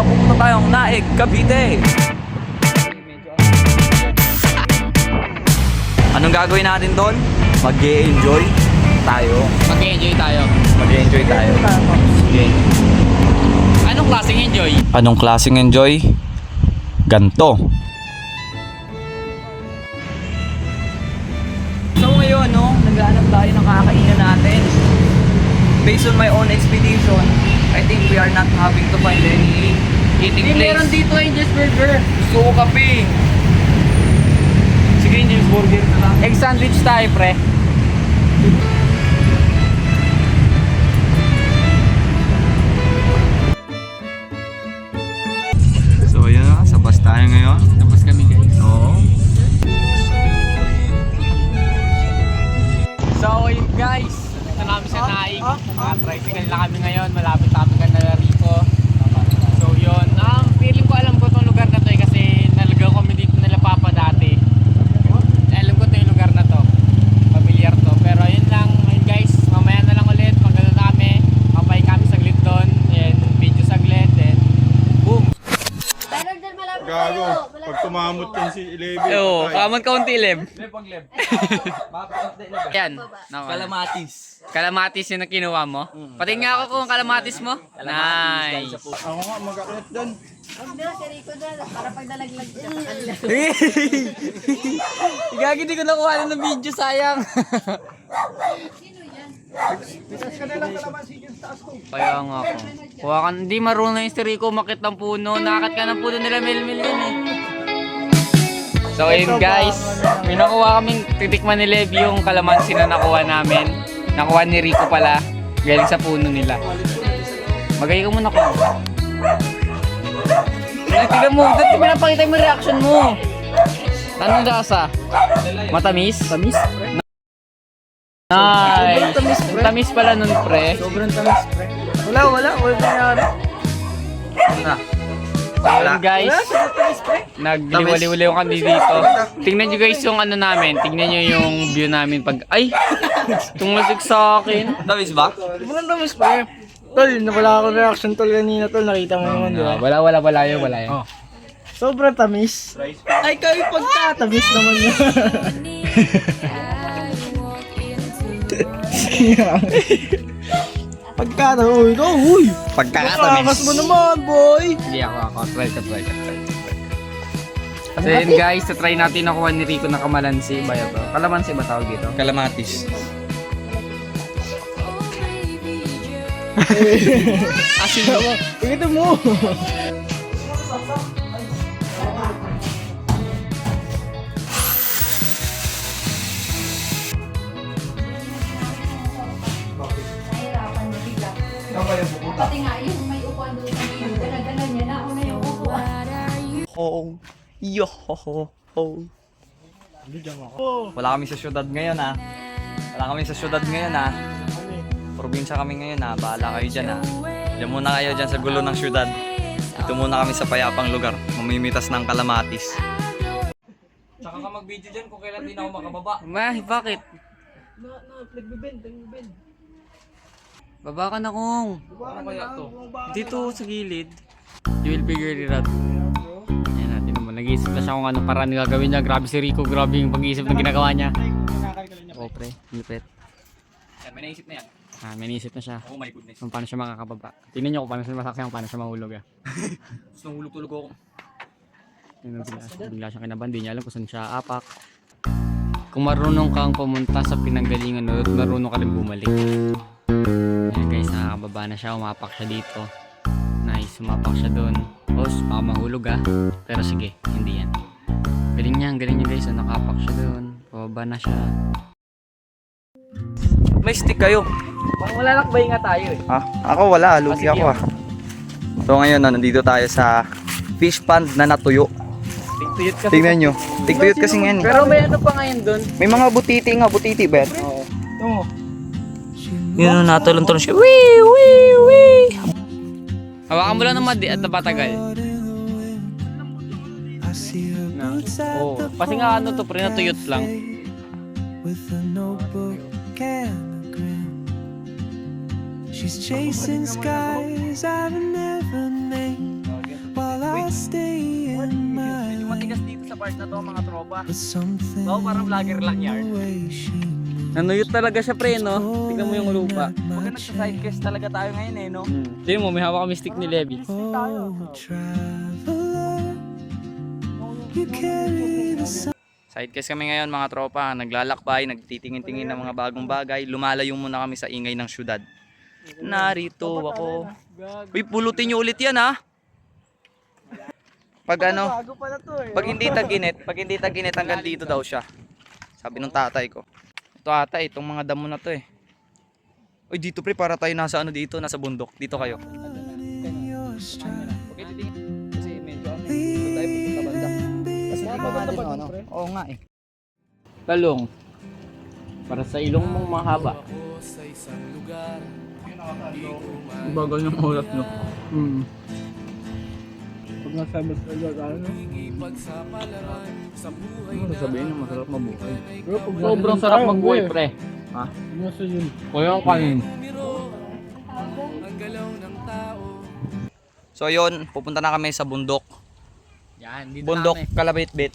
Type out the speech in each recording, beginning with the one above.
pupunta tayong Naik, Cavite. Anong gagawin natin doon? Mag-e-enjoy tayo. Mag-enjoy tayo. Mag-e-enjoy tayo. Sige. Anong klaseng enjoy? Anong klaseng enjoy? Ganto. So ngayon, no, naghahanap tayo ng kakainan natin. Based on my own expedition, I think we are not having to find any eating place. Meron dito Angel's Burger. Gusto ko kape. Sige, Angel's Burger na lang. Egg sandwich tayo, pre. So yun na, sa bus tayo ngayon. Tapos kami, guys. Oo. So, yun guys. Ito namin sa Naik. Tricycle na kami ngayon. Malapit kami ka na Rico. So, yun. Feeling ko alam ko itong lugar na to kasi nalagaw kami dito nila Papa dati. Alam ko ito yung lugar na to. Familiar to. Pero yun lang. Yun guys. Mamaya na lang ulit. Maganda kami. Kapay kami saglit doon. Yan. Video saglit. Then, boom. Gago, pag tumamot yan si Eleven. Oo. Kamon kaunti, Leb. Leb. Yan. Kalamatis. Kalamatis yung kinuha mo? Pati nga ako kung kalamatis mo. Nice. Ako nga, mag-akit doon. Huwag na, si Rico na, para pag nalaglag siya sa kanila. Gagi, di ko nakuha ng video, sayang. Kaya nga ako. Kuha ka, hindi marunong yung si Rico makit ng puno. Nakakat ka ng puno nila mil-mil yun eh. So ayun guys, may nakuha kaming titikman ni Lev yung kalamansi na nakuha namin. Nakuha ni Rico pala, galing sa puno nila. Magay ka muna ko. Tignan mo, dati pinapakita mo yung reaction mo. Anong lasa? Matamis? Tamis? Nice! Tamis pala nun, pre. Sobrang tamis, pre. Wala nangyari. Wala. Ayun guys, nagliwaliwali yung kami dito. Tingnan nyo guys yung ano namin. Tingnan nyo yung view namin pag... Ay! Tumusik sa akin. Tamis ba? Sobrang tamis, pre. Tol, nawala akong reaction tol kanina, tol. Nakita mo naman, di ba? Wala yun. Sobrang tamis. Ay, kayo pagkatamis naman yun. Pagkatamis, uy! Pagkatamis mo naman, boy! Hindi ako. Try ka. So yun guys, try natin nakuha ni Rico na kamalansi. Ba ito? Kalamansi ba tawag dito? Kalamatis. Asin mo. Tingnan mo! Nahirapan mo bigla. Pati nga yung may upuan doon sa gilid, dala-dala niya na, una yung upuan. Wala kami sa syudad ngayon ha. Probinsya kami ngayon ha. Bahala kayo dyan ha. Diyan muna kayo dyan sa gulo ng syudad. Dito muna kami sa payapang lugar. Mamimitas ng kalamatis. Tsaka ka mag-video dyan kung kailan din ako makababa. Bakit? Nagbibend. Baba ka na kung. Ano kaya to? Dito sa gilid. You will figure it out. Ayan natin naman. Nag-iisip na siya kung ano parang gagawin niya. Grabe si Rico. Grabe yung pag-iisip na ginagawa niya. Oo pre. Lupit. Yan, may naisip na yan. May naisip na siya. Oh my goodness. Kung paano siya makakababa. Tingnan niyo kung paano siya masaksayang, paano siya mahulog ah. Gusto nang hulog-tulog ako. Bigla siyang kinabahan. Hindi niya alam kung saan siya apak. Kung marunong kang pumunta sa pinanggalingan, marunong ka rin bumalik. Ayan guys, nakakababa na siya. Umapak siya dito. Nice, umapak siya doon. Baka mahulog ah. Pero sige, hindi yan. Galing niya guys. Nakapak siya doon. Pababa na siya. May stick kayo. Parang wala lakbay nga tayo eh. Ha? Ako wala. Lugi ako ah. So ngayon, nandito tayo sa fish pond na natuyo. Tigtuyot kasi. Tingnan nyo. Tigtuyot kasi ngayon eh. Pero may ano pa ngayon doon? May mga butiti ba yan? Oo. Yun, natulong-tulong siya. Wee! Hawakan mo lang naman at napatagal. Oo. Kasi nga ano to, pre, natuyot lang. She's chasing skies I've never named. Medyo matigas dito sa part na to mga tropa. Bawa parang vlogger lang yard. Nanuyot talaga siya pre, no? Tingnan mo yung lupa. Huwag nagsa-sidecast talaga tayo ngayon eh, no? Tingnan mo, may hawak kami stick ni Levi. Sidecast kami ngayon mga tropa. Naglalakbay, nagtitingin-tingin ng mga bagong bagay. Lumalayo muna kami sa ingay ng syudad. Narito ako. Uy, pulutin nyo ulit yan ha. Pag ano, Bago pala to eh. pag hindi tag-init hanggang dito daw siya. Sabi ng tatay ko. Ito ata itong mga damo na to eh. Uy, dito pre, para tayo nasa ano dito, nasa bundok. Dito kayo. Okay, titingin. Kasi medyo ano, dito tayo pupunta banda. Kasi di pa natin ano. Oo nga eh. Talong. Para sa ilong mong mahaba. Bagal yung ulat no. Pag nasa mas ano? Ano sabihin na masarap mabuhay? Sobrang sarap magbuhay, pre. Ha? Nasa yun. Kuya ang kanin. So yun, pupunta na kami sa bundok. Yan, dito Bundok na kami. Kalabit-bit.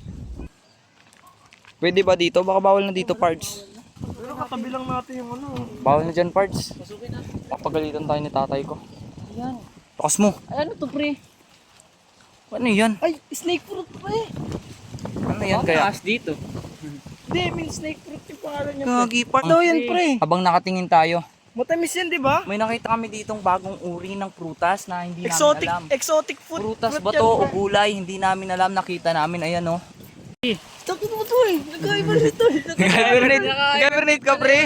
Pwede ba dito? Baka bawal na dito parts. Pero katabi lang natin yung ano. Bawal na dyan parts. Papagalitan tayo ni tatay ko. Yan. Takas mo. Ay, ano to pre? Ano yan? Ay, snake fruit pre. Ano yan kaya? Taas dito. Hindi, may snake fruit yung pangalan niya pre. Gagi part. Daw yan pre. Habang nakatingin tayo, Matamis yan, di ba? may nakita kami ditong bagong uri ng prutas na hindi Exotic, namin alam. exotic fruit. Prutas fruit ba yan, to o pre. gulay? Hindi namin alam. Nakita namin. Ayan oh. Takin mo to eh. Nagkaiba nito eh. Hibernate ka pre.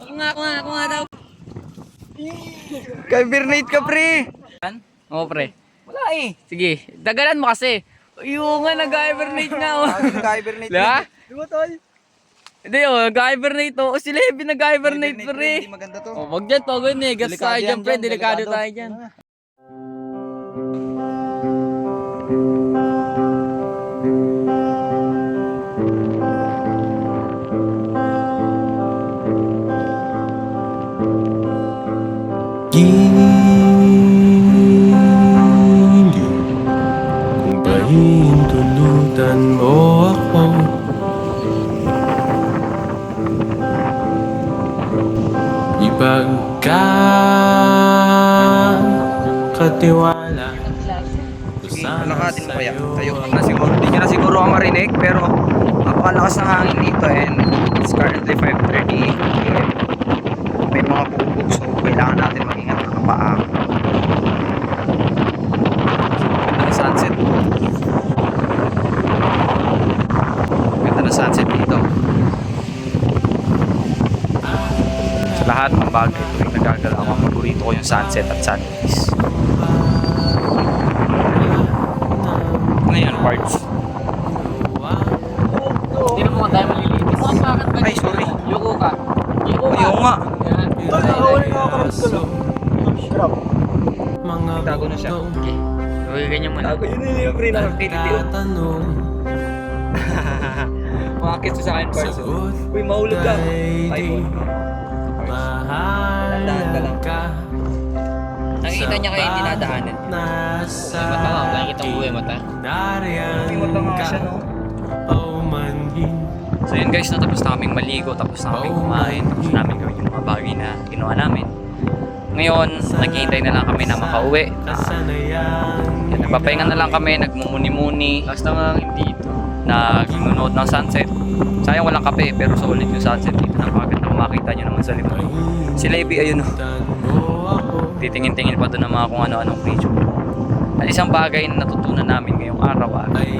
Ako nga daw. Hibernate ka pre. Oo, pre. Wala eh. Sige, dagalan mo kasi. Yung nga, nag-hibernate nga. Oh. Hibernate. Diba? Di ba tol? Hindi, oh, nag-hibernate. Oh, si Levi nag-hibernate, pre. Hindi maganda to. Oh, wag dyan, togon eh. Gas Delikado tayo yan dyan, pre. dyan, Delikado delikado. tayo dyan. Giliw kung pahintulutan mo ako. Ipagkatiwala ko sana Lakatin mo kaya. sa'yo. Tayo na siguro. Hindi nyo na siguro ako marinig. Pero napakalakas ng hangin dito and it's currently 5:30 AM. May mga bubog so kailangan natin mag-ingat ng paa. Ganda ng sunset. Ganda ng sunset dito. Sa lahat ng bagay tuwing nagagalaw ako, paborito ko yung sunset at sunrise. Ngayon parts. Hindi na mo tayo malilitis. Bakit ba Ay, dito? sorry. Yuko ka. Yuko ka. Ayaw nga. Yan. Tol, nakawala nga ako ng tulog. Crap. Mga Tago na siya. Okay. Uy, ganyan mo na. Yun yung pre tatanong, Makakit sa akin parts. sagot Uy, mahulog ka. ay Ay, di Tandaan ka lang. mahal ka. Nakikita niya kayo yung dinadaanan. Nasa Mata ka. Nakikita mo buhay mata. darian May mata nga ka siya, no? o manhin. So yun guys, natapos na kaming maligo, tapos na kaming kumain, tapos namin gawin yung mga bagay na ginawa namin. Ngayon, naghihintay na lang kami na makauwi. Kasanayan Yan, nagpapahinga na lang kami, nagmumuni-muni, Last na nga dito. nagnunood ng sunset. Sayang walang kape, pero solid yung sunset dito. Napakaganda kung makita nyo naman sa likod. Si Levi, ayun o. Titingin-tingin pa doon ng mga kung ano-anong creature. At isang bagay na natutunan namin ngayong araw ay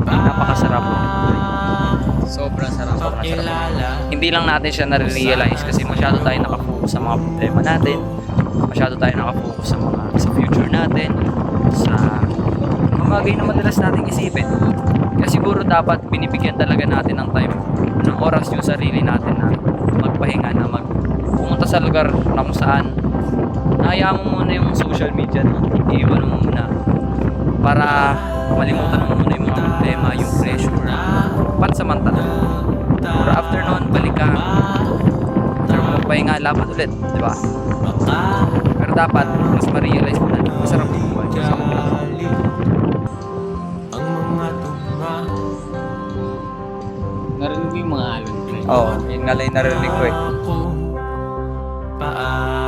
napakasarap. Sobrang sarap. Sobrang sarap. Hindi lang natin siya na-realize kasi masyado tayo nakafocus sa mga problema natin. Masyado tayo nakafocus sa future natin. Sa mga bagay na madalas nating isipin. Kaya siguro dapat binibigyan talaga natin ng time, ng oras yung sarili natin na magpahinga, na pumunta sa lugar na kung saan nahayaan mo muna yung social media, iiwan mo muna para malimutan mo muna yung mga problema, yung pressure, pansamantala. Pero after noon, balik ka. Pero magpahinga, laban ulit, di ba? Pero dapat, mas ma-realize mo na masarap yung buhay. mo yung mga alon, pre. Oo, yun nga lang yung narinig ko eh. Ako, paano